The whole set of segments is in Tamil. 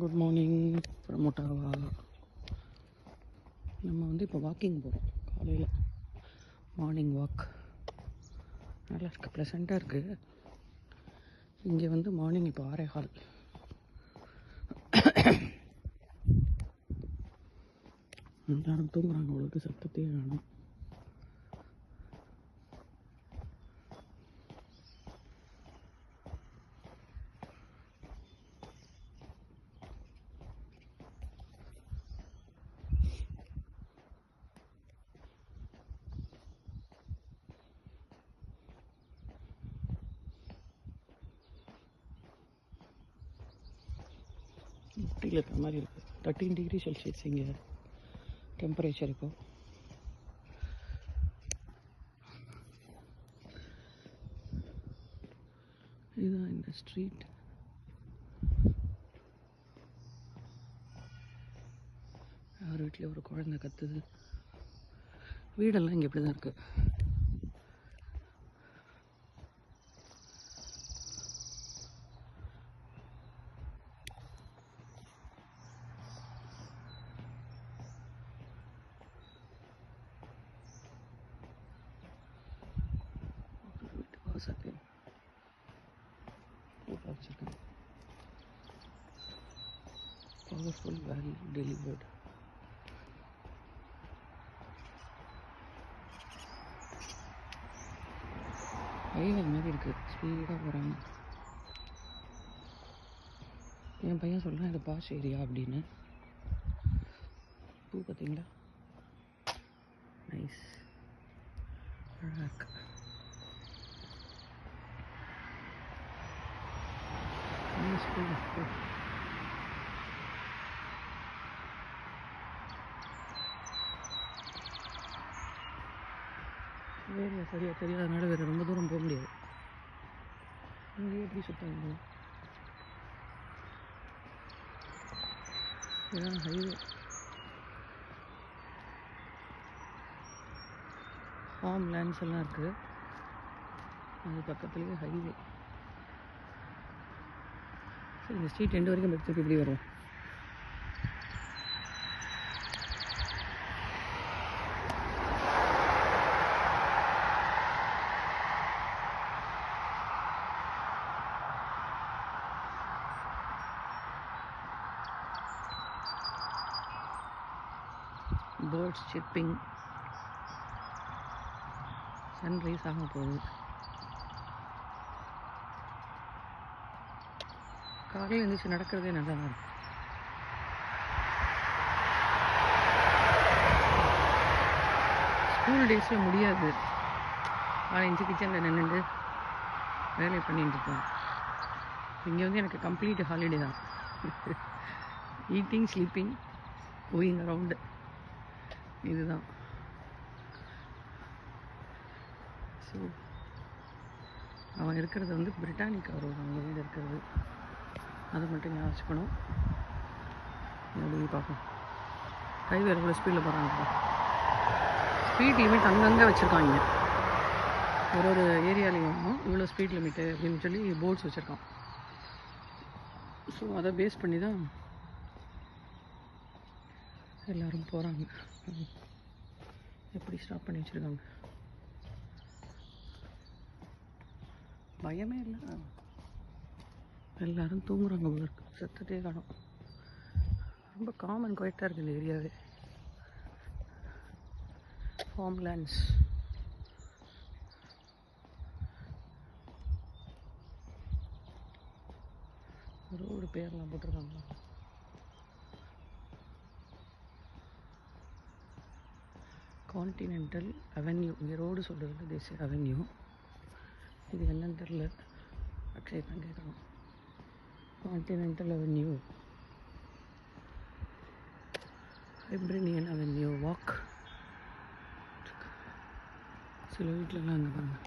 Good morning from Ottawa. நம்ம இப்போ வாக்கிங் போகிறோம். காலையில் மார்னிங் வாக் நல்லா இருக்குது, ப்ளசண்ட்டாக இருக்குது. இங்கே மார்னிங் இப்போ 6:15. எல்லாரும் தூங்குறாங்க, உங்களுக்கு சத்தத்தையே வேணும். ஊட்டியில் இருக்கிற மாதிரி இருக்குது. 13 டிகிரி செல்சியஸ் இங்கே டெம்பரேச்சர். இப்போ இதுதான் இந்த ஸ்ட்ரீட். யார் வீட்டில் ஒரு குழந்தை கத்துது. வீடெல்லாம் இங்கே இப்படி தான் இருக்குது. Powerful value delivered. ஹைவே மாதிரி இருக்குது, ஸ்பீடாக போகிறாங்க. என் பையன் சொல்கிறான் இது பாஷ் ஏரியா அப்படின்னு. பூ பார்த்தீங்களா, நைஸ், அழகாக இருக்கு. வேறு சரியாக தெரியாதனால வேறு ரொம்ப தூரம் போக முடியாது. இங்கே எப்படி சுத்தாங்க, இதுதான் ஹைவே. ஃபார்ம் லேண்ட்ஸ் எல்லாம் இருக்குது, அது பக்கத்துலேயே ஹைவே. சரி, இந்த ஸ்ட்ரீட் எண்டு வரைக்கும் பக்கத்துக்கு இப்படி வரும். Birds shipping. சன்ரைஸ் ஆக போகுது. காலையில் எழுந்திரிச்சு நடக்கிறதே நல்லா தான் இருக்கும். ஸ்கூல் டேஸில் முடியாது. காலைஞ்சி கிச்சனில் நின்றுட்டு வேலையை பண்ணிட்டு இருக்கோம். இங்கே எனக்கு கம்ப்ளீட் ஹாலிடே தான். ஈட்டிங், ஸ்லீப்பிங், கோயிங் அரவுண்டு, இதுதான். ஸோ அவன் இருக்கிறது பிரிட்டானிக்கா ரோடு, அவங்க வீடு இருக்கிறது. அதை மட்டும் ஞாபகம் வச்சுக்கணும். எப்படி பார்ப்போம். ஹைவே எவ்வளோ ஸ்பீடில் போகிறாங்க. ஸ்பீட் லிமிட் அங்கங்கே வச்சுருக்காங்க. ஒரு ஏரியாலையும் இவ்வளோ ஸ்பீட் லிமிட்டு அப்படின்னு சொல்லி போர்ட்ஸ் வச்சுருக்கான். ஸோ அதை பேஸ் பண்ணி தான் எல்லோரும் போகிறாங்க. எப்படி ஸ்டாப் பண்ணி வச்சுருக்காங்க, பயமே இல்லை. எல்லோரும் தூங்குறாங்க, சத்தத்தையே காணும். ரொம்ப காமன் குவைட்டாக இருக்குது இந்த ஏரியாவே. Form lands. ரோடு பேர்லாம் போட்டிருக்காங்க. Continental avenue. இங்கே ரோடு சொல்கிறது தேசிய அவென்யூ. இது என்னன்னு தெரில, அக்ஷய் தான் கேட்கணும். கான்டினென்டல் அவென்யூ, ஹைப்ரினியன் அவென்யூ வாக். சில வீட்டிலலாம் அங்கே பாருங்க.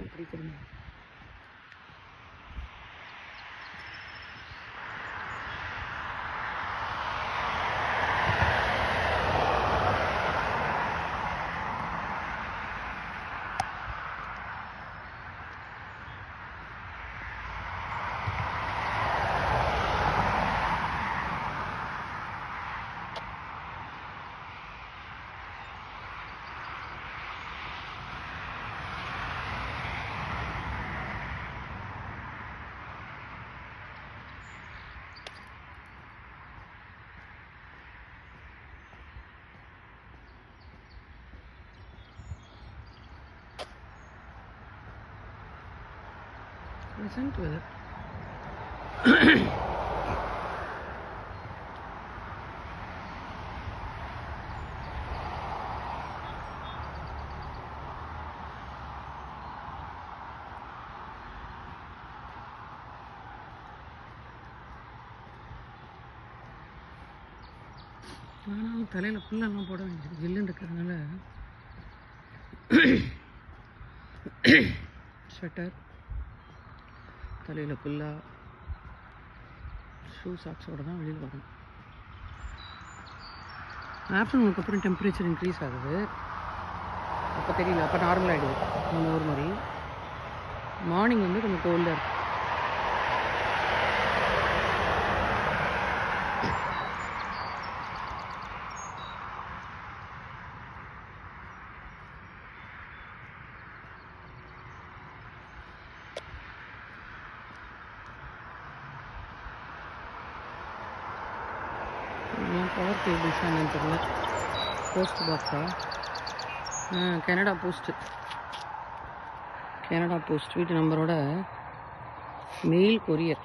எப்படி தெரியுமா, ப்ளசன்ட் வெதர். ஆனால் தலையில் புல்லெல்லாம் போட வேண்டியது ஜில்லுன்னு இருக்கிறதுனால ஸ்வெட்டர், தலையில் புல்லா, ஷூ சாக்ஸோடு தான் வெளியில் வரணும். ஆஃப்டர்நூனுக்கு அப்புறம் டெம்பரேச்சர் இன்க்ரீஸ் ஆகுது. அப்போ தெரியல, அப்போ நார்மல் ஆகிடுது நம்ம ஊர் மாதிரி. மார்னிங் வந்து கொஞ்சம் கோல்டாக இருக்குது. பவர் கேபிள்ஸ் என்னன்னு தெரியல. போஸ்ட் பாக்ஸா? கனடா போஸ்ட் வீட்டு நம்பரோட மெயில் கொரியர்.